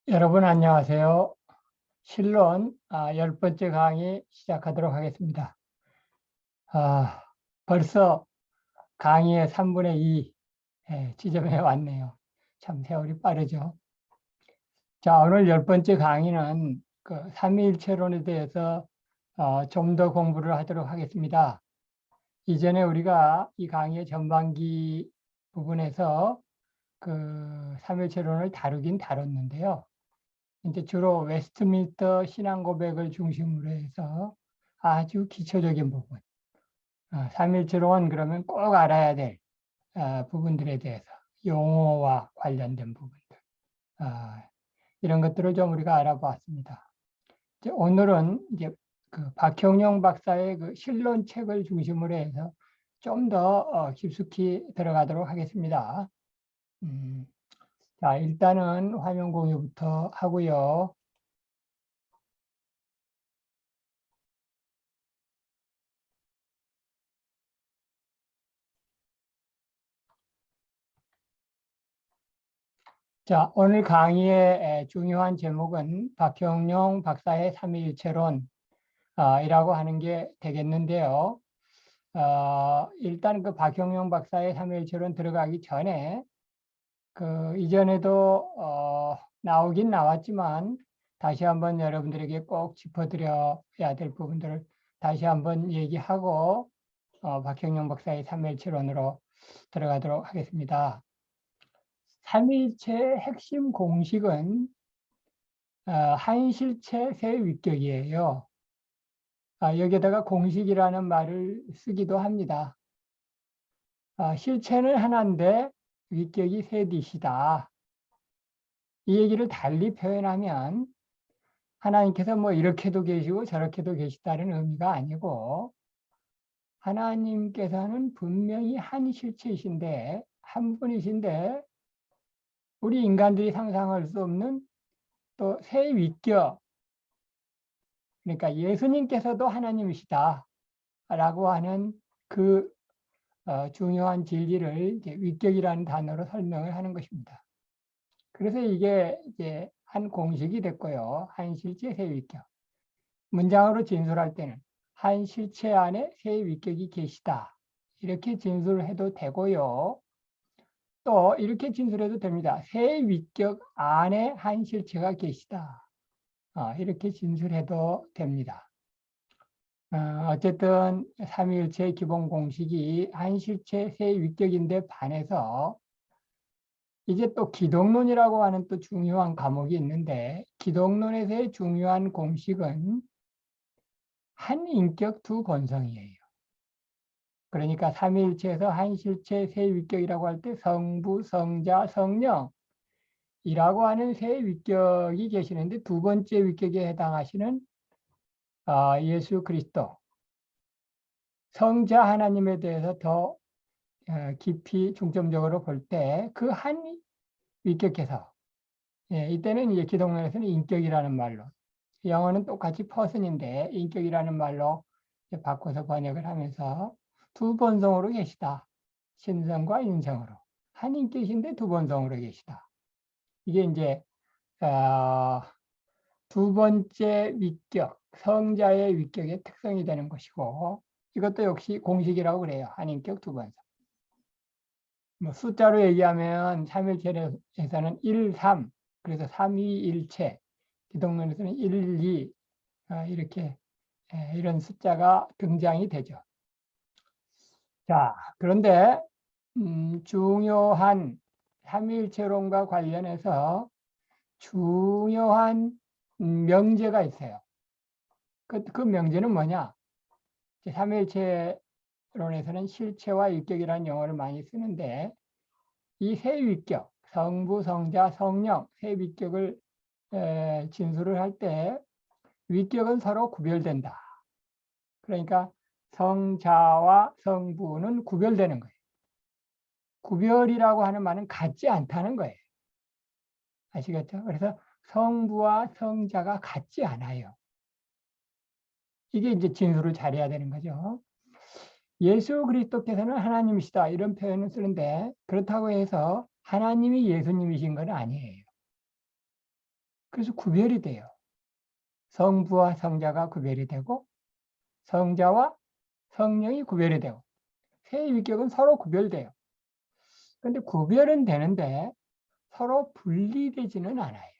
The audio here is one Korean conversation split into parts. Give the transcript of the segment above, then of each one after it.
여러분 안녕하세요. 실론 10번째 강의 시작하도록 하겠습니다. 아, 벌써 강의의 3분의 2 지점에 왔네요. 참 세월이 빠르죠. 자, 오늘 10번째 강의는 그 삼위일체론에 대해서 좀 더 공부를 하도록 하겠습니다. 이전에 우리가 이 강의의 전반기 부분에서 그 삼위일체론을 다루긴 다뤘는데요. 이제 주로 웨스트민스터 신앙 고백을 중심으로 해서 아주 기초적인 부분, 삼일체론은 그러면 꼭 알아야 될 부분들에 대해서 용어와 관련된 부분들, 아, 이런 것들을 좀 우리가 알아보았습니다. 이제 오늘은 이제 그 박형용 박사의 그 실론책을 중심으로 해서 좀 더 깊숙이 들어가도록 하겠습니다. 음, 자, 일단은 화면 공유부터 하고요. 자, 오늘 강의의 중요한 제목은 박형용 박사의 삼위일체론 이라고 하는 게 되겠는데요. 일단 그 박형용 박사의 삼위일체론 들어가기 전에 그 이전에도 나오긴 나왔지만 다시 한번 여러분들에게 꼭 짚어드려야 될 부분들을 다시 한번 얘기하고 박형용 박사의 삼위일체론으로 들어가도록 하겠습니다. 삼위일체의 핵심 공식은 한 실체 세 위격이에요. 여기에다가 공식이라는 말을 쓰기도 합니다. 실체는 하나인데 위격이 셋이시다. 이 얘기를 달리 표현하면 하나님께서 뭐 이렇게도 계시고 저렇게도 계시다는 의미가 아니고 하나님께서는 분명히 한 실체이신데 한 분이신데 우리 인간들이 상상할 수 없는 또 세 위격, 그러니까 예수님께서도 하나님이시다 라고 하는 그 중요한 진리를 이제 위격이라는 단어로 설명을 하는 것입니다. 그래서 이게 이제 한 공식이 됐고요. 한 실체 세 위격. 문장으로 진술할 때는 한 실체 안에 세 위격이 계시다. 이렇게 진술해도 되고요. 또 이렇게 진술해도 됩니다. 세 위격 안에 한 실체가 계시다. 이렇게 진술해도 됩니다. 어쨌든 삼위일체의 기본 공식이 한 실체 세 위격인데 반해서 이제 또 기독론이라고 하는 또 중요한 과목이 있는데 기독론에서의 중요한 공식은 한 인격 두 본성이에요. 그러니까 삼위일체에서 한 실체 세 위격이라고 할 때 성부, 성자, 성령이라고 하는 세 위격이 계시는데 두 번째 위격에 해당하시는 예수 그리스도, 성자 하나님에 대해서 더 깊이 중점적으로 볼 때 그 한 위격에서 이때는 이제 기독론에서는 인격이라는 말로 영어는 똑같이 person인데 인격이라는 말로 바꿔서 번역을 하면서 두 본성으로 계시다. 신성과 인성으로. 한 인격인데 두 본성으로 계시다. 이게 이제 두 번째 위격, 성자의 위격의 특성이 되는 것이고 이것도 역시 공식이라고 그래요. 한 인격 두 본성. 뭐 숫자로 얘기하면 삼일체에서는 1, 3, 그래서 삼위일체, 기독론에서는 1, 2 이렇게 이런 숫자가 등장이 되죠. 자, 그런데 중요한 삼위일체론과 관련해서 중요한 명제가 있어요. 그 명제는 뭐냐? 삼위일체론에서는 실체와 위격이라는 용어를 많이 쓰는데 이 세 위격, 성부, 성자, 성령 세 위격을 진술을 할 때 위격은 서로 구별된다. 그러니까 성자와 성부는 구별되는 거예요. 구별이라고 하는 말은 같지 않다는 거예요. 아시겠죠? 그래서 성부와 성자가 같지 않아요. 이게 이제 진술을 잘해야 되는 거죠. 예수 그리스도께서는 하나님이시다 이런 표현을 쓰는데 그렇다고 해서 하나님이 예수님이신 건 아니에요. 그래서 구별이 돼요. 성부와 성자가 구별이 되고 성자와 성령이 구별이 되고 세 위격은 서로 구별돼요. 그런데 구별은 되는데 서로 분리되지는 않아요.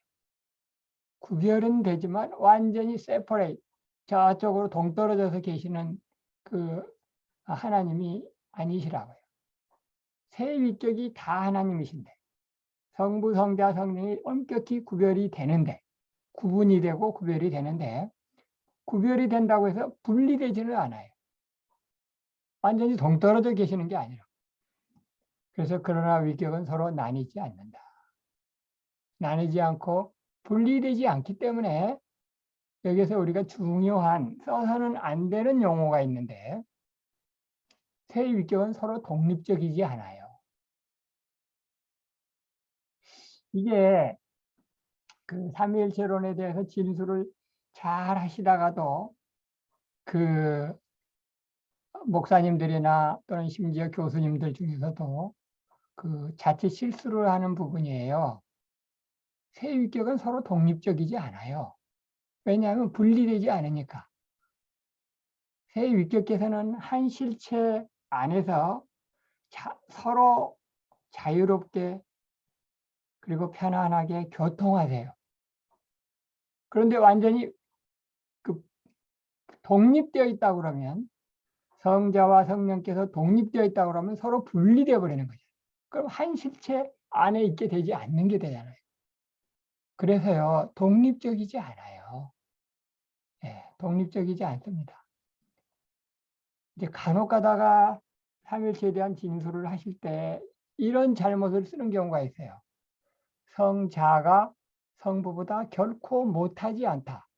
구별은 되지만 완전히 세퍼레이트, 저쪽으로 동떨어져서 계시는 그 하나님이 아니시라고요. 세 위격이 다 하나님이신데 성부, 성자, 성령이 엄격히 구별이 되는데 구분이 되고 구별이 되는데 구별이 된다고 해서 분리되지는 않아요. 완전히 동떨어져 계시는 게 아니라. 그래서 그러나 위격은 서로 나뉘지 않는다. 나뉘지 않고 분리되지 않기 때문에 여기서 우리가 중요한 써서는 안 되는 용어가 있는데 세 위격은 서로 독립적이지 않아요. 이게 그 삼위일체론에 대해서 진술을 잘 하시다가도 그 목사님들이나 또는 심지어 교수님들 중에서도 그 자칫 실수를 하는 부분이에요. 세 위격은 서로 독립적이지 않아요. 왜냐하면 분리되지 않으니까. 세 위격께서는 한 실체 안에서 서로 자유롭게 그리고 편안하게 교통하세요. 그런데 완전히 그 독립되어 있다고 그러면 성자와 성령께서 독립되어 있다고 그러면 서로 분리되어 버리는 거죠. 그럼 한 실체 안에 있게 되지 않는 게 되잖아요. 그래서요, 독립적이지 않아요. 예, 독립적이지 않습니다. 이제 간혹 가다가 삼일체에 대한 진술을 하실 때 이런 잘못을 쓰는 경우가 있어요. 성자가 성부보다 결코 못하지 않다.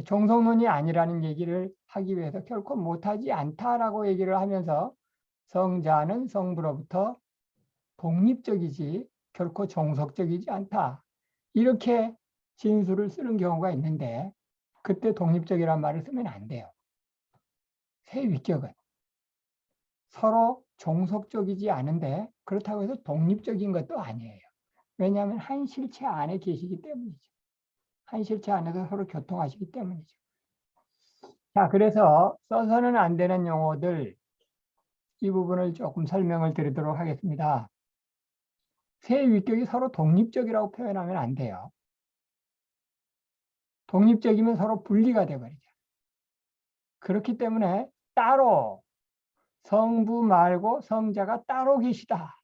종속론이 아니라는 얘기를 하기 위해서 결코 못하지 않다라고 얘기를 하면서 성자는 성부로부터 독립적이지 결코 종속적이지 않다. 이렇게 진술을 쓰는 경우가 있는데 그때 독립적이라는 말을 쓰면 안 돼요. 세 위격은 서로 종속적이지 않은데 그렇다고 해서 독립적인 것도 아니에요. 왜냐하면 한 실체 안에 계시기 때문이죠. 한 실체 안에서 서로 교통하시기 때문이죠. 자, 그래서 써서는 안 되는 용어들 이 부분을 조금 설명을 드리도록 하겠습니다. 세 위격이 서로 독립적이라고 표현하면 안 돼요. 독립적이면 서로 분리가 돼버리죠. 그렇기 때문에 따로 성부 말고 성자가 따로 계시다.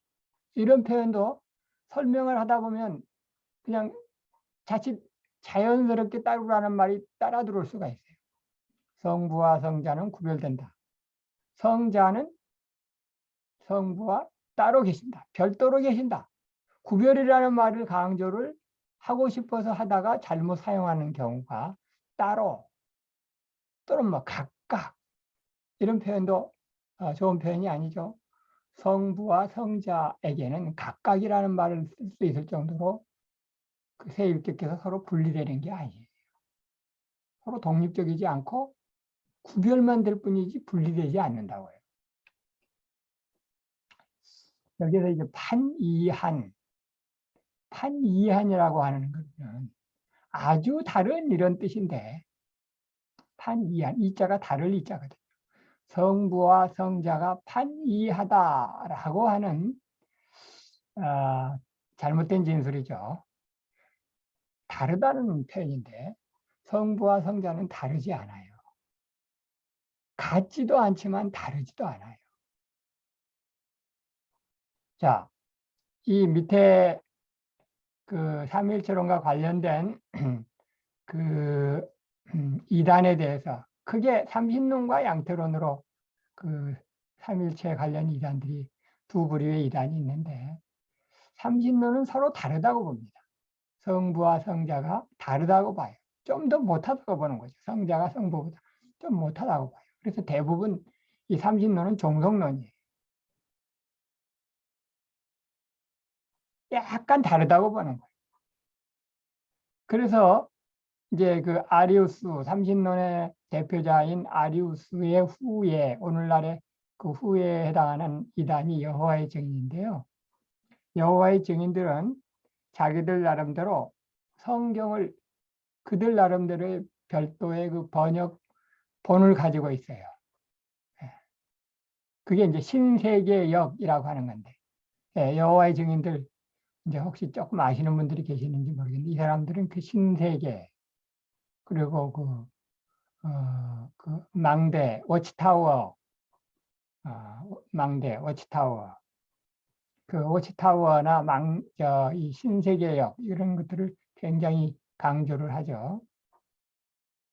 이런 표현도 설명을 하다 보면 그냥 자칫 자연스럽게 따르라는 말이 따라 들어올 수가 있어요. 성부와 성자는 구별된다. 성자는 성부와 따로 계신다. 별도로 계신다. 구별이라는 말을 강조를 하고 싶어서 하다가 잘못 사용하는 경우가 따로 또는 뭐 각각 이런 표현도 좋은 표현이 아니죠. 성부와 성자에게는 각각이라는 말을 쓸 수 있을 정도로 그 세 일격께서 서로 분리되는 게 아니에요. 서로 독립적이지 않고 구별만 될 뿐이지 분리되지 않는다고 해요. 여기서 이제 판이한이라고 하는 것은 아주 다른 이런 뜻인데 판이한, 이자가 다를 이자거든요. 성부와 성자가 판이하다라고 하는 잘못된 진술이죠. 다르다는 표현인데 성부와 성자는 다르지 않아요. 같지도 않지만 다르지도 않아요. 자, 이 밑에 그 삼위일체론과 관련된 그 이단에 대해서 크게 삼신론과 양태론으로 그 삼일체 관련 이단들이 두 부류의 이단이 있는데 삼신론은 서로 다르다고 봅니다. 성부와 성자가 다르다고 봐요. 좀 더 못하다고 보는 거죠. 성자가 성부보다 좀 못하다고 봐요. 그래서 대부분 이 삼신론은 종속론이에요. 약간 다르다고 보는 거예요. 그래서 이제 그 아리우스, 삼신론의 대표자인 아리우스의 후예, 오늘날의 그 후예에 해당하는 이단이 여호와의 증인인데요. 여호와의 증인들은 자기들 나름대로 성경을 그들 나름대로의 별도의 그 번역본을 가지고 있어요. 그게 이제 신세계역이라고 하는 건데, 여호와의 증인들 이제 혹시 조금 아시는 분들이 계시는지 모르겠는데, 이 사람들은 그 신세계, 그리고 그 망대, 워치타워, 망대, 워치타워, 그 워치타워나 이 신세계역 이런 것들을 굉장히 강조를 하죠.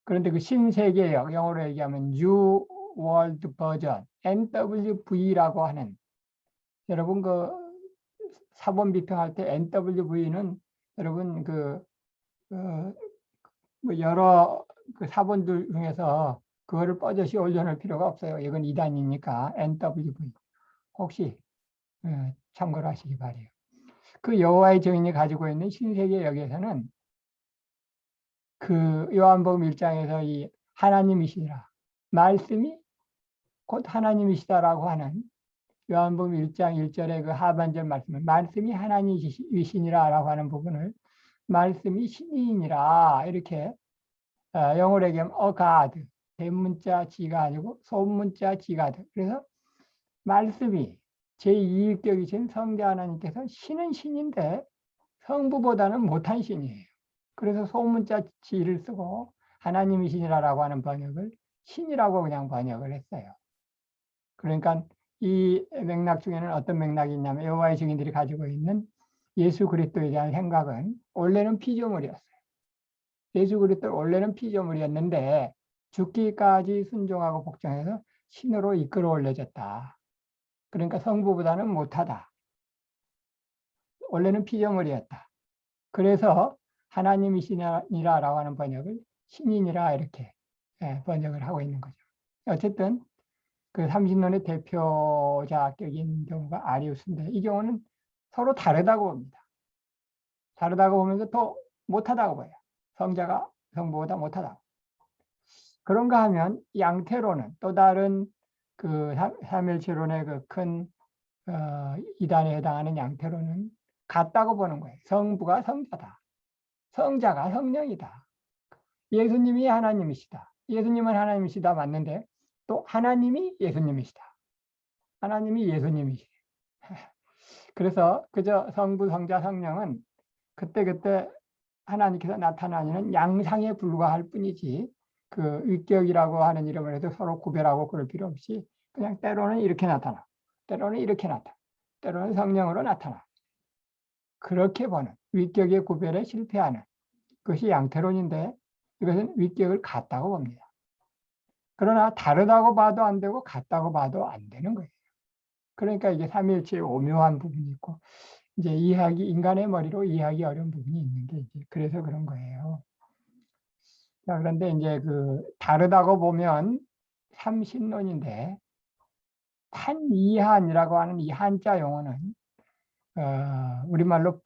그런데 그 신세계역, 영어로 얘기하면 New World Version, NWV라고 하는, 여러분 그 사본 비평할 때 NWV는 여러분 뭐 여러 그 사본들 중에서 그거를 뻗어시 올려놓을 필요가 없어요. 이건 2단이니까 NWV 혹시 참고를 하시기 바래요. 그 여호와의 증인이 가지고 있는 신세계역에서는 그 요한복음 1장에서 이 하나님이시라, 말씀이 곧 하나님이시다라고 하는 요한복음 1장 1절의 그 하반절 말씀은 말씀이 하나님이시니라라고 하는 부분을 말씀이 신이니라 이렇게 영어로 얘기하면 God, 대문자 지가 아니고 소문자 지가드. 그래서 말씀이 제2위격이신 성자 하나님께서 신은 신인데 성부보다는 못한 신이에요. 그래서 소문자 지를 쓰고 하나님이시니라라고 하는 번역을 신이라고 그냥 번역을 했어요. 그러니까 이 맥락 중에는 어떤 맥락이 있냐면 여호와의 증인들이 가지고 있는 예수 그리스도에 대한 생각은 원래는 피조물이었어요. 예수 그리스도 원래는 피조물이었는데 죽기까지 순종하고 복종해서 신으로 이끌어 올려졌다. 그러니까 성부보다는 못하다. 원래는 피조물이었다. 그래서 하나님이시니라라고 하는 번역을 신이니라 이렇게 번역을 하고 있는 거죠. 어쨌든 그 삼신론의 대표자격인 경우가 아리우스인데 이 경우는 서로 다르다고 봅니다. 다르다고 보면서 더 못하다고 봐요. 성자가 성부보다 못하다. 그런가 하면 양태로는 또 다른 그 삼일체론의 그 큰 이단에 해당하는 양태로는 같다고 보는 거예요. 성부가 성자다. 성자가 성령이다. 예수님이 하나님이시다. 예수님은 하나님이시다 맞는데 또 하나님이 예수님이시다. 하나님이 예수님이시다. 그래서 그저 성부, 성자, 성령은 그때그때 하나님께서 나타나는 양상에 불과할 뿐이지 그 위격이라고 하는 이름을 해도 서로 구별하고 그럴 필요 없이 그냥 때로는 이렇게 나타나, 때로는 이렇게 나타나, 때로는 성령으로 나타나. 그렇게 보는 위격의 구별에 실패하는 그것이 양태론인데 이것은 위격을 같다고 봅니다. 그러나 다르다고 봐도 안 되고 같다고 봐도 안 되는 거예요. 그러니까 이게 삼위일체의 오묘한 부분이 있고 이제 인간의 머리로 이해하기 어려운 부분이 있는 게 이제 그래서 그런 거예요. 자, 그런데 이제 그 다르다고 보면 삼신론인데 판이한이라고 하는 이 한자 용어는 우리말로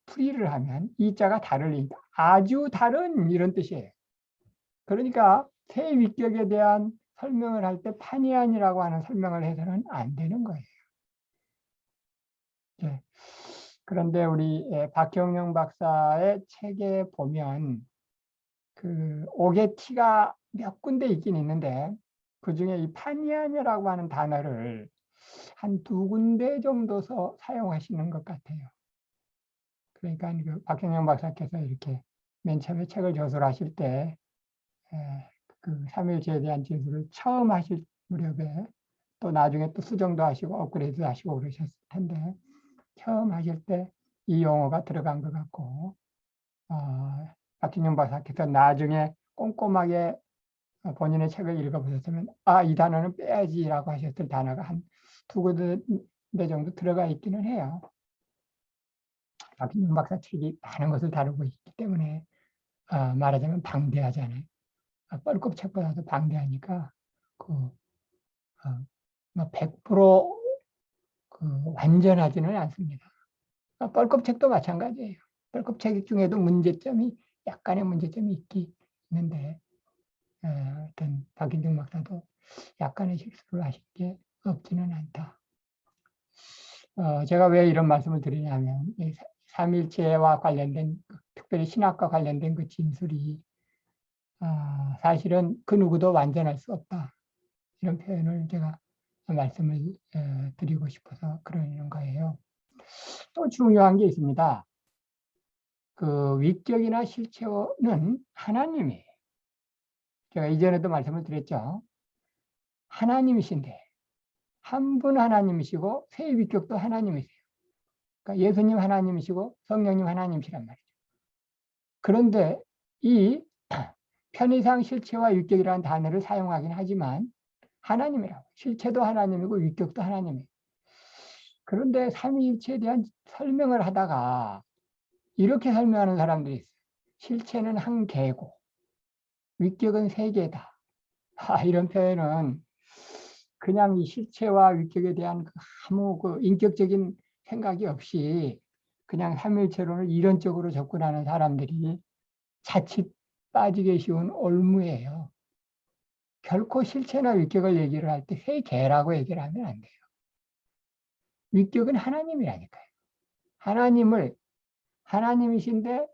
풀이를 하면 이자가 다르니까 아주 다른 이런 뜻이에요. 그러니까 새 위격에 대한 설명을 할 때 판이한이라고 하는 설명을 해서는 안 되는 거예요. 네. 그런데 우리 박경영 박사의 책에 보면 그 오게티가 몇 군데 있긴 있는데 그중에 이 파니아니라고 하는 단어를 한 2군데 정도 사용하시는 것 같아요. 그러니까 그 박경영 박사께서 이렇게 맨 처음에 책을 저술하실 때 그 삼일체에 대한 진술을 처음 하실 무렵에 또 나중에 또 수정도 하시고 업그레이드도 하시고 그러셨을 텐데 처음 하실 때 이 용어가 들어간 것 같고 박진영 박사께서 나중에 꼼꼼하게 본인의 책을 읽어보셨으면 이 단어는 빼야지라고 하셨던 단어가 한 2군데 정도 들어가 있기는 해요. 박진영 박사 책이 많은 것을 다루고 있기 때문에 말하자면 방대하잖아요. 뻘컵 책보다도 방대하니까 뭐 100% 완전하지는 않습니다. 뻘컵 책도 마찬가지예요. 뻘컵 책 중에도 약간의 문제점이 있는데 어떤 박인중 박사도 약간의 실수를 하신 게 없지는 않다. 제가 왜 이런 말씀을 드리냐면 삼일체와 관련된 특별히 신학과 관련된 그 진술이 사실은 그 누구도 완전할 수 없다. 이런 표현을 제가 말씀을 드리고 싶어서 그러는 거예요. 또 중요한 게 있습니다. 그 위격이나 실체는 하나님이에요. 제가 이전에도 말씀을 드렸죠. 하나님이신데 한 분 하나님이시고 세 위격도 하나님이세요. 그러니까 예수님 하나님이시고 성령님 하나님이시란 말이죠. 그런데 이 편의상 실체와 위격이라는 단어를 사용하긴 하지만 하나님이라고. 실체도 하나님이고 위격도 하나님이에요. 그런데 삼위일체에 대한 설명을 하다가 이렇게 설명하는 사람들이 있어요. 실체는 한 개고 위격은 세 개다. 이런 표현은 그냥 이 실체와 위격에 대한 아무 그 인격적인 생각이 없이 그냥 삼위일체론을 이론적으로 접근하는 사람들이 자칫 빠지기 쉬운 올무예요. 결코 실체나 위격을 얘기를 할 때 세 개라고 얘기를 하면 안 돼요. 위격은 하나님이라니까요. 하나님이신데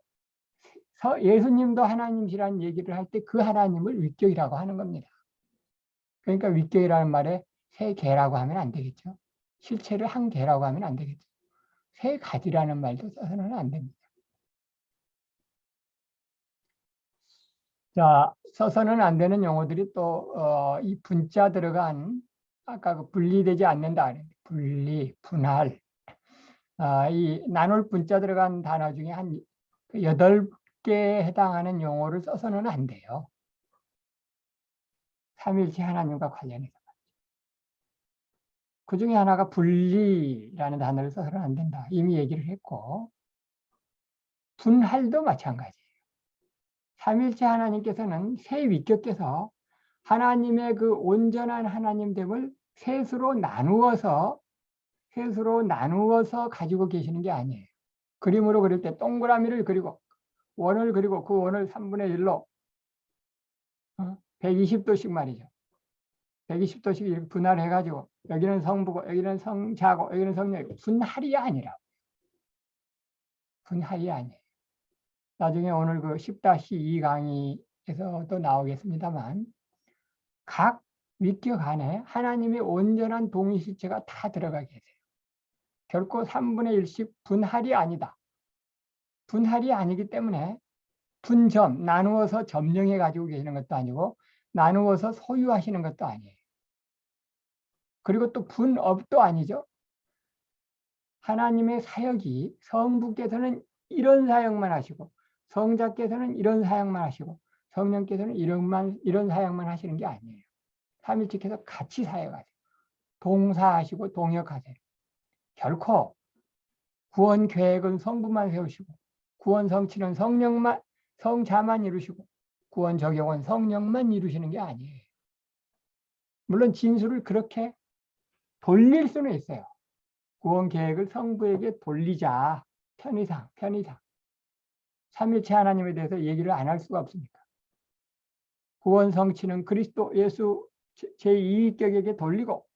예수님도 하나님이시라는 얘기를 할 때 그 하나님을 위격이라고 하는 겁니다. 그러니까 위격이라는 말에 세 개라고 하면 안 되겠죠. 실체를 한 개라고 하면 안 되겠죠. 세 가지라는 말도 써서는 안 됩니다. 자, 써서는 안 되는 용어들이 또 이 분자 들어간 아까 그 분리되지 않는다. 분리, 분할. 이 나눌 분자 들어간 단어 중에 한 8개에 해당하는 용어를 써서는 안 돼요. 삼위일체 하나님과 관련해서. 그 중에 하나가 분리라는 단어를 써서는 안 된다. 이미 얘기를 했고, 분할도 마찬가지예요. 삼위일체 하나님께서는 세 위격께서 하나님의 그 온전한 하나님됨을 셋으로 나누어서 가지고 계시는 게 아니에요. 그림으로 그릴 때 동그라미를 그리고 원을 그리고 그 원을 3분의 1로 120도씩 말이죠. 120도씩 이렇게 분할해가지고 여기는 성부고 여기는 성자고 여기는 성령이고 분할이 아니라 분할이 아니에요. 나중에 오늘 그 10-2 강의에서도 나오겠습니다만 각 위격 안에 하나님의 온전한 동의실체가 다 들어가 계세요. 결코 3분의 1씩 분할이 아니다. 분할이 아니기 때문에 분점, 나누어서 점령해 가지고 계시는 것도 아니고 나누어서 소유하시는 것도 아니에요. 그리고 또 분업도 아니죠. 하나님의 사역이 성부께서는 이런 사역만 하시고 성자께서는 이런 사역만 하시고 성령께서는 이런 사역만 하시는 게 아니에요. 삼위일체께서 같이 사역하세요. 동사하시고 동역하세요. 결코 구원 계획은 성부만 세우시고 구원 성취는 성자만 이루시고 구원 적용은 성령만 이루시는 게 아니에요. 물론 진술을 그렇게 돌릴 수는 있어요. 구원 계획을 성부에게 돌리자. 편의상. 삼위일체 하나님에 대해서 얘기를 안 할 수가 없으니까. 구원 성취는 그리스도 예수 제2위격에게 돌리고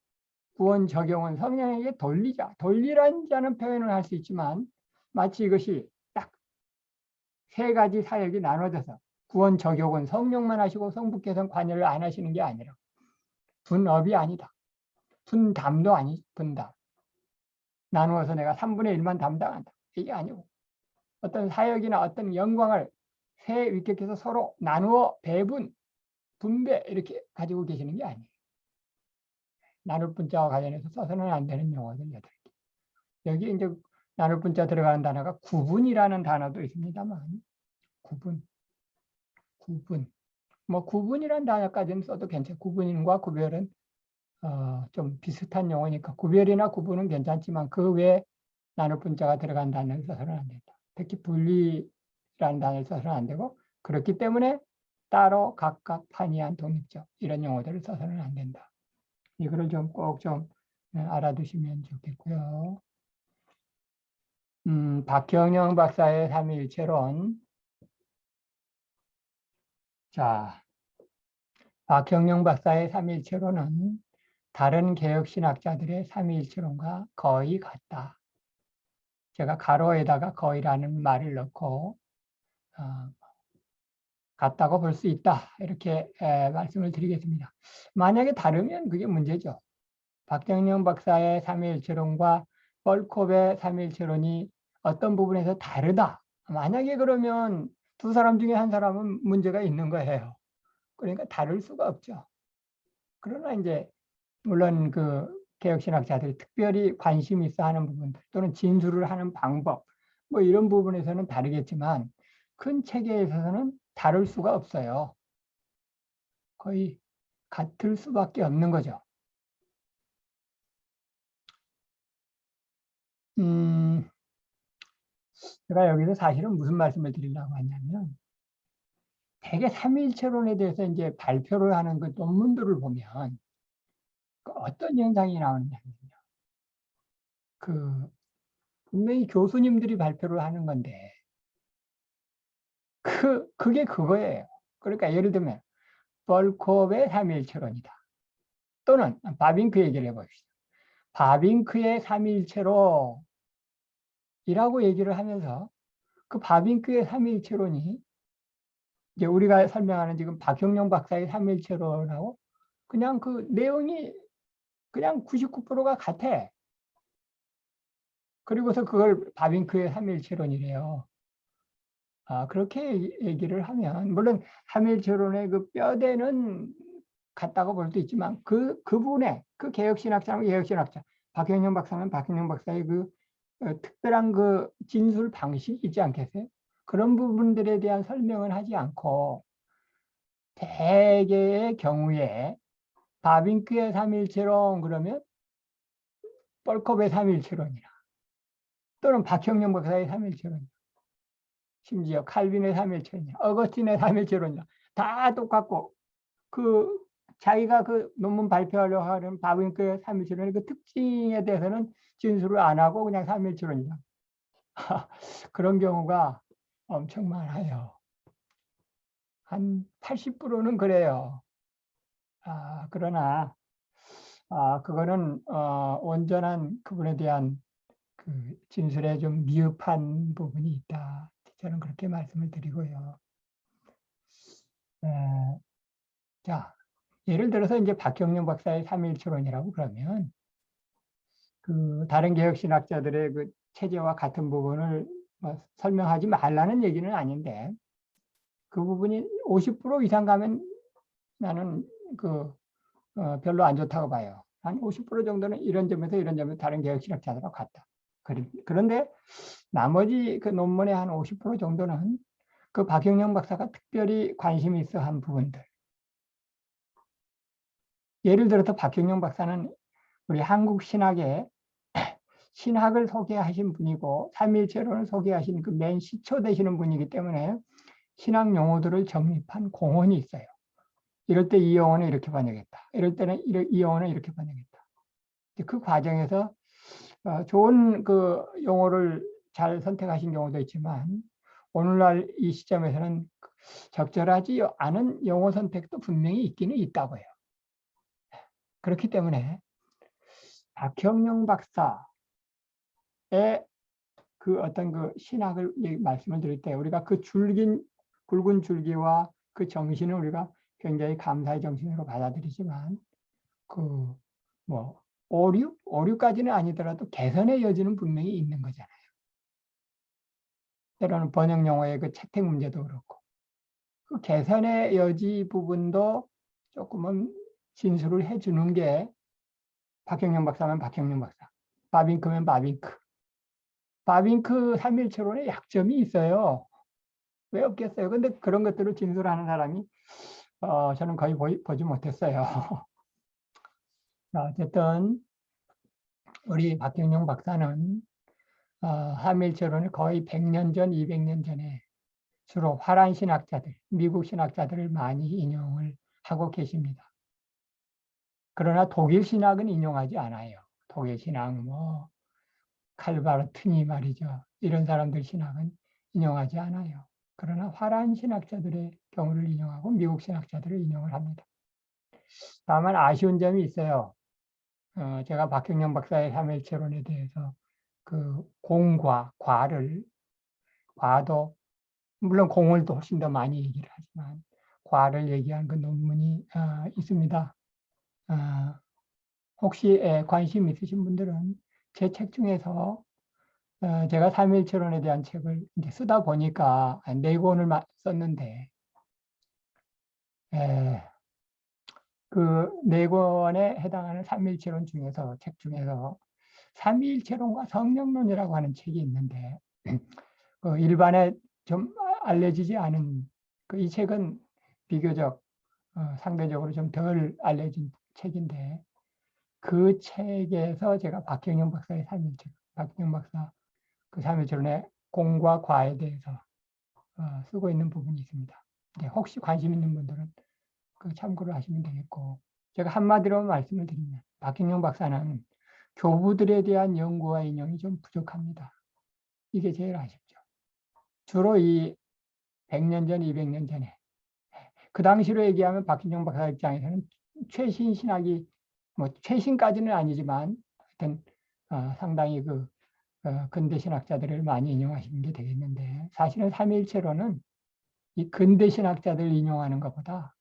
구원 적용은 성령에게 돌리자. 돌리라는 표현을 할 수 있지만 마치 이것이 딱 세 가지 사역이 나눠져서 구원 적용은 성령만 하시고 성부께서는 관여를 안 하시는 게 아니라 분업이 아니다. 분담도 아니 분담. 나누어서 내가 3분의 1만 담당한다. 이게 아니고 어떤 사역이나 어떤 영광을 세 위격해서 서로 나누어 배분, 분배 이렇게 가지고 계시는 게 아니에요. 나눌 분자와 관련해서 써서는 안 되는 용어들 8개. 여기 이제 나눌 분자 들어가는 단어가 구분이라는 단어도 있습니다만 구분. 뭐 구분이라는 단어까지는 써도 괜찮아요. 구분과 구별은 좀 비슷한 용어니까 구별이나 구분은 괜찮지만 그 외에 나눌 분자가 들어간 단어를 써서는 안 된다. 특히 분리라는 단어를 써서는 안 되고 그렇기 때문에 따로 각각 판이한 독립적 이런 용어들을 써서는 안 된다. 이거를 좀 꼭 좀 알아두시면 좋겠고요. 박경영 박사의 삼위일체론. 자, 박경영 박사의 삼위일체론은 다른 개혁신학자들의 삼위일체론과 거의 같다. 제가 가로에다가 거의라는 말을 넣고 같다고 볼 수 있다. 이렇게 말씀을 드리겠습니다. 만약에 다르면 그게 문제죠. 박정영 박사의 삼위일체론과 벌콥의 삼위일체론이 어떤 부분에서 다르다. 만약에 그러면 두 사람 중에 한 사람은 문제가 있는 거예요. 그러니까 다를 수가 없죠. 그러나 이제 물론 그 개혁신학자들이 특별히 관심 있어 하는 부분들 또는 진술을 하는 방법 뭐 이런 부분에서는 다르겠지만 큰 체계에서는 다를 수가 없어요. 거의 같을 수밖에 없는 거죠. 제가 여기서 사실은 무슨 말씀을 드리려고 하냐면 대개 삼위일체론에 대해서 이제 발표를 하는 그 논문들을 보면 그 어떤 현상이 나오느냐면요. 그 분명히 교수님들이 발표를 하는 건데 그게 그거예요. 그러니까 예를 들면 벌콥의 삼위일체론이다. 또는 바빙크 얘기를 해봅시다. 바빙크의 삼위일체론이라고 얘기를 하면서 그 바빙크의 삼위일체론이 이제 우리가 설명하는 지금 박형룡 박사의 삼위일체론하고 그냥 그 내용이 그냥 99%가 같아. 그리고서 그걸 바빙크의 삼위일체론이래요. 그렇게 얘기를 하면 물론 삼위일체론의 그 뼈대는 같다고 볼 수 있지만 그분의 그 개혁신학자는 개혁신학자, 박형룡 박사는 박형룡 박사의 그 특별한 그 진술 방식이 있지 않겠어요? 그런 부분들에 대한 설명은 하지 않고 대개의 경우에 바빙크의 삼위일체론 그러면 벌컵의 삼위일체론이나 또는 박형룡 박사의 삼위일체론, 심지어 칼빈의 삼위일체론이나 어거스틴의 삼위일체론이나 다 똑같고 그 자기가 그 논문 발표하려고 하는 바빙크의 삼위일체론의 그 특징에 대해서는 진술을 안 하고 그냥 삼위일체론이다. 그런 경우가 엄청 많아요. 한 80%는 그래요. 그러나 그거는 온전한 그분에 대한 그 진술에 좀 미흡한 부분이 있다. 저는 그렇게 말씀을 드리고요. 자, 예를 들어서 이제 박경영 박사의 삼위일체론이라고 그러면 그 다른 개혁신학자들의 그 체제와 같은 부분을 뭐 설명하지 말라는 얘기는 아닌데 그 부분이 50% 이상 가면 나는 그 별로 안 좋다고 봐요. 한 50% 정도는 이런 점에서 이런 점에서 다른 개혁신학자들하고 같다. 그런데 나머지 그 논문의 한 50% 정도는 그 박영영 박사가 특별히 관심이 있어 한 부분들. 예를 들어서 박영영 박사는 우리 한국 신학의 신학을 소개하신 분이고 삼위일체론을 소개하신 그 맨 시초 되시는 분이기 때문에 신학 용어들을 정립한 공언이 있어요. 이럴 때 이 용어는 이렇게 번역했다. 이럴 때는 이 용어는 이렇게 번역했다. 그 과정에서 좋은 그 용어를 잘 선택하신 경우도 있지만 오늘날 이 시점에서는 적절하지 않은 용어 선택도 분명히 있기는 있다고 해요. 그렇기 때문에 박형영 박사의 그 어떤 그 신학을 말씀을 드릴 때 우리가 그 굵은 줄기와 그 정신을 우리가 굉장히 감사의 정신으로 받아들이지만 그 뭐 오류까지는 아니더라도 개선의 여지는 분명히 있는 거잖아요. 때로는 번역 용어의 그 채택 문제도 그렇고 그 개선의 여지 부분도 조금은 진술을 해주는 게 박형영 박사면 박형영 박사, 바빙크면 바빙크. 바빙크 삼일체론에 약점이 있어요. 왜 없겠어요? 근데 그런 것들을 진술하는 사람이 저는 거의 보지 못했어요. 어쨌든 우리 박형영 박사는 삼일체론을 거의 100년 전, 200년 전에 주로 화란 신학자들, 미국 신학자들을 많이 인용을 하고 계십니다. 그러나 독일 신학은 인용하지 않아요. 독일 신학, 뭐 칼바르트니 말이죠. 이런 사람들 신학은 인용하지 않아요. 그러나 화란 신학자들의 경우를 인용하고 미국 신학자들을 인용을 합니다. 다만 아쉬운 점이 있어요. 제가 박형영 박사의 삼일체론에 대해서 그 공과 과도 물론 공을도 훨씬 더 많이 얘기를 하지만 과를 얘기한 그 논문이 있습니다. 혹시 관심 있으신 분들은 제 책 중에서 제가 삼일체론에 대한 책을 이제 쓰다 보니까 4권을 썼는데 그 4권에 해당하는 삼일체론 중에서 책 중에서 삼위일체론과 성령론이라고 하는 책이 있는데 일반에 좀 알려지지 않은 이 책은 비교적 상대적으로 좀 덜 알려진 책인데 그 책에서 제가 박경영 박사의 삼일체론, 박경영 박사 그 삼일체론의 공과 과에 대해서 쓰고 있는 부분이 있습니다. 혹시 관심 있는 분들은 그 참고를 하시면 되겠고 제가 한마디로 말씀을 드리면 박경영 박사는 교부들에 대한 연구와 인용이 좀 부족합니다. 이게 제일 아쉽죠. 주로 이 100년 전, 200년 전에 그 당시로 얘기하면 박경영 박사 입장에서는 최신 신학이 뭐 최신까지는 아니지만 하여튼 상당히 그 근대 신학자들을 많이 인용하시는 게 되겠는데 사실은 삼위일체론은 이 근대 신학자들 인용하는 것보다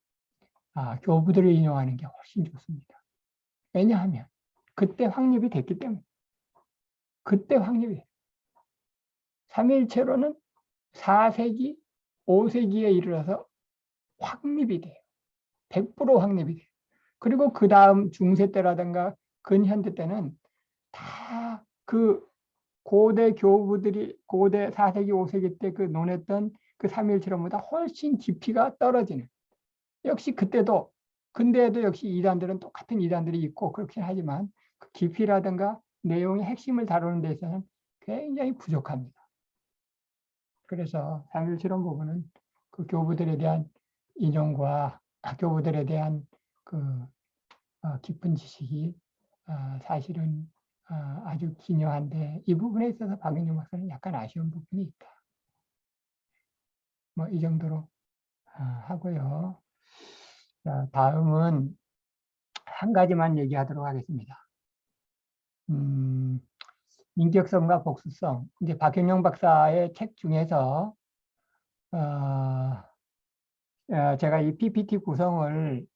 교부들을 인용하는 게 훨씬 좋습니다. 왜냐하면 그때 확립이 됐기 때문에 그때 확립이 삼위일체론은 4세기, 5세기에 이르러서 확립이 돼요. 100% 확립이 돼요. 그리고 그 다음 중세 때라든가 근현대 때는 다 그 고대 교부들이 고대 4세기, 5세기 때 그 논했던 그 삼위일체론보다 훨씬 깊이가 떨어지는 역시 그때도 근대에도 역시 이단들은 똑같은 이단들이 있고 그렇긴 하지만 그 깊이라든가 내용의 핵심을 다루는 데 있어서는 굉장히 부족합니다. 그래서 삼일체론 부분은 그 교부들에 대한 인용과 교부들에 대한 그 깊은 지식이 사실은 아주 기묘한데 이 부분에 있어서 박윤영 박사는 약간 아쉬운 부분이 있다. 뭐 이 정도로 하고요. 자, 다음은 한 가지만 얘기하도록 하겠습니다. 인격성과 복수성. 이제 박경영 박사의 책 중에서 제가 이 PPT 구성을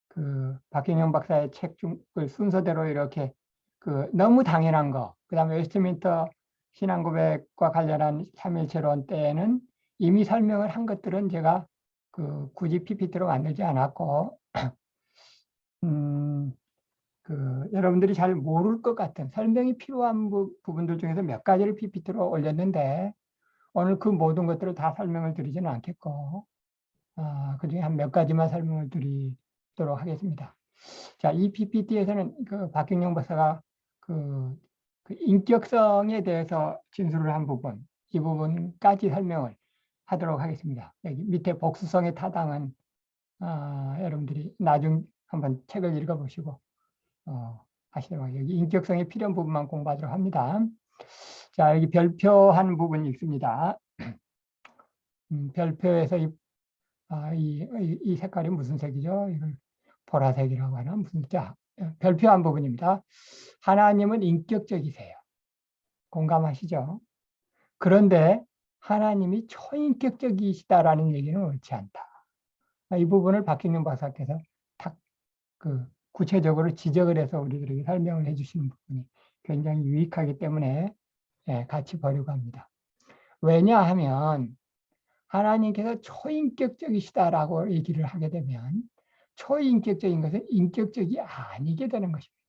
그 박경영 박사의 책 중 그 순서대로 이렇게 그 너무 당연한 거, 그다음에 웨스트민스터 신앙고백과 관련한 삼일체론 때에는 이미 설명을 한 것들은 제가 그 굳이 PPT로 만들지 않았고, 그 여러분들이 잘 모를 것 같은 설명이 필요한 부분들 중에서 몇 가지를 PPT로 올렸는데 오늘 그 모든 것들을 다 설명을 드리지는 않겠고 그중에 한 몇 가지만 설명을 드리도록 하겠습니다. 자, 이 PPT에서는 그 박경영 박사가 그 인격성에 대해서 진술을 한 부분, 이 부분까지 설명을 하도록 하겠습니다. 여기 밑에 복수성의 타당은 여러분들이 나중 한번 책을 읽어보시고 하시도록 하겠습니다. 여기 인격성의 필요한 부분만 공부하도록 합니다. 자, 여기 별표한 부분이 있습니다. 별표에서 이 색깔이 무슨 색이죠? 이걸 보라색이라고 하나? 무슨, 자, 별표한 부분입니다. 하나님은 인격적이세요. 공감하시죠? 그런데 하나님이 초인격적이시다라는 얘기는 옳지 않다. 이 부분을 박경영 박사께서 딱 구체적으로 지적을 해서 우리들에게 설명을 해주시는 부분이 굉장히 유익하기 때문에 같이 보려고 합니다. 왜냐하면 하나님께서 초인격적이시다라고 얘기를 하게 되면 초인격적인 것은 인격적이 아니게 되는 것입니다.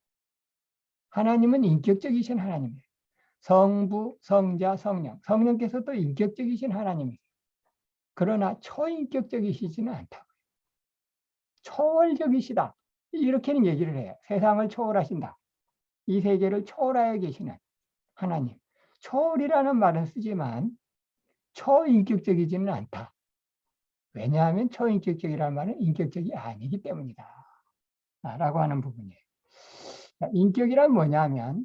하나님은 인격적이신 하나님이에요. 성부, 성자, 성령. 성령께서도 인격적이신 하나님이에요. 그러나 초인격적이시지는 않다고요. 초월적이시다. 이렇게는 얘기를 해요. 세상을 초월하신다. 이 세계를 초월하여 계시는 하나님. 초월이라는 말은 쓰지만 초인격적이지는 않다. 왜냐하면 초인격적이라는 말은 인격적이 아니기 때문이다. 라고 하는 부분이에요. 인격이란 뭐냐면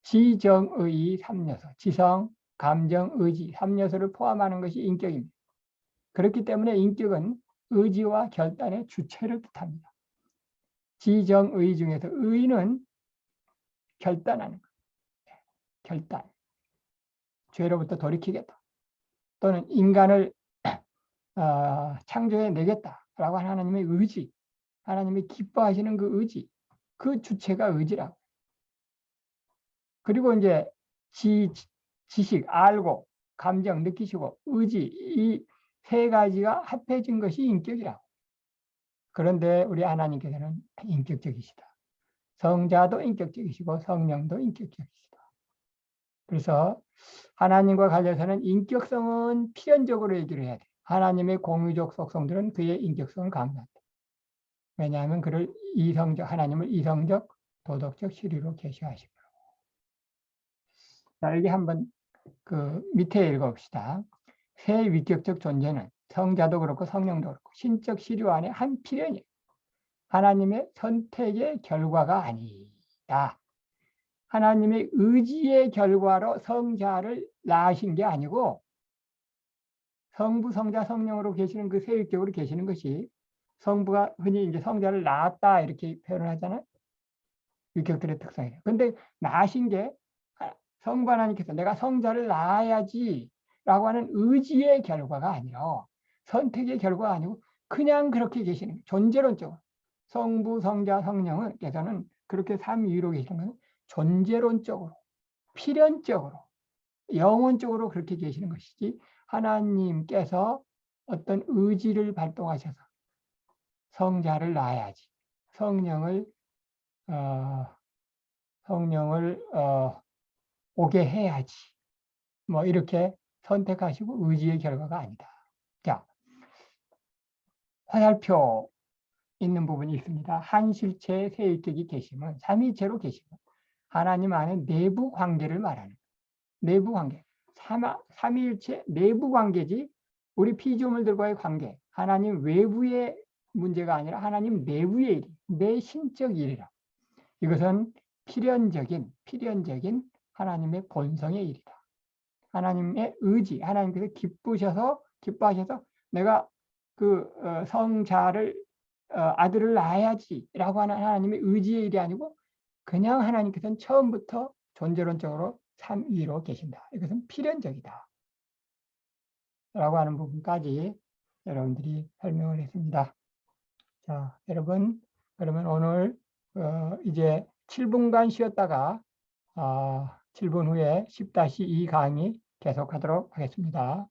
지정의 3요소, 지성, 감정, 의지 3요소를 포함하는 것이 인격입니다. 그렇기 때문에 인격은 의지와 결단의 주체를 뜻합니다. 지정의 중에서 의는 결단하는 것. 결단. 죄로부터 돌이키겠다. 또는 인간을 창조해 내겠다라고 하는 하나님의 의지, 하나님이 기뻐하시는 그 의지, 그 주체가 의지라고. 그리고 이제 지식, 알고, 감정, 느끼시고, 의지, 이 세 가지가 합해진 것이 인격이라고. 그런데 우리 하나님께서는 인격적이시다. 성자도 인격적이시고 성령도 인격적이시다. 그래서 하나님과 관련해서는 인격성은 필연적으로 얘기를 해야 돼. 하나님의 공유적 속성들은 그의 인격성을 강조한다. 왜냐하면 그를 하나님을 이성적, 도덕적 실의로 계시하시고. 자, 여기 한번 그 밑에 읽어봅시다. 새 위격적 존재는 성자도 그렇고 성령도 그렇고 신적 시류 안에 한 필연이에요. 하나님의 선택의 결과가 아니다. 하나님의 의지의 결과로 성자를 낳으신 게 아니고 성부, 성자, 성령으로 계시는 그 세위격으로 계시는 것이 성부가 흔히 이제 성자를 낳았다 이렇게 표현을 하잖아요. 위격들의 특성이에요. 근데 낳으신 게 성부 하나님께서 내가 성자를 낳아야지 라고 하는 의지의 결과가 아니라 선택의 결과가 아니고 그냥 그렇게 계시는 거예요. 존재론적으로. 성부, 성자, 성령께서는 그렇게 삼위로 계시는 것은 존재론적으로, 필연적으로, 영원적으로 그렇게 계시는 것이지 하나님께서 어떤 의지를 발동하셔서 성자를 낳아야지, 성령을 오게 해야지, 뭐 이렇게 선택하시고 의지의 결과가 아니다. 자, 화살표 있는 부분이 있습니다. 한 실체의 세위격이 계시면 삼위체로 계시면 하나님 안에 내부 관계를 말하는 내부 관계, 삼위일체 내부 관계지 우리 피조물들과의 관계, 하나님 외부의 문제가 아니라 하나님 내부의 일, 내 신적 일이라. 이것은 필연적인 하나님의 본성의 일이다. 하나님의 의지, 하나님께서 기뻐하셔서 내가 그 성자를 아들을 낳아야지라고 하는 하나님의 의지의 일이 아니고 그냥 하나님께서는 처음부터 존재론적으로 삼위로 계신다. 이것은 필연적이다. 라고 하는 부분까지 여러분들이 설명을 했습니다. 자, 여러분, 그러면 오늘 이제 7분간 쉬었다가 7분 후에 10-2 강의 계속하도록 하겠습니다.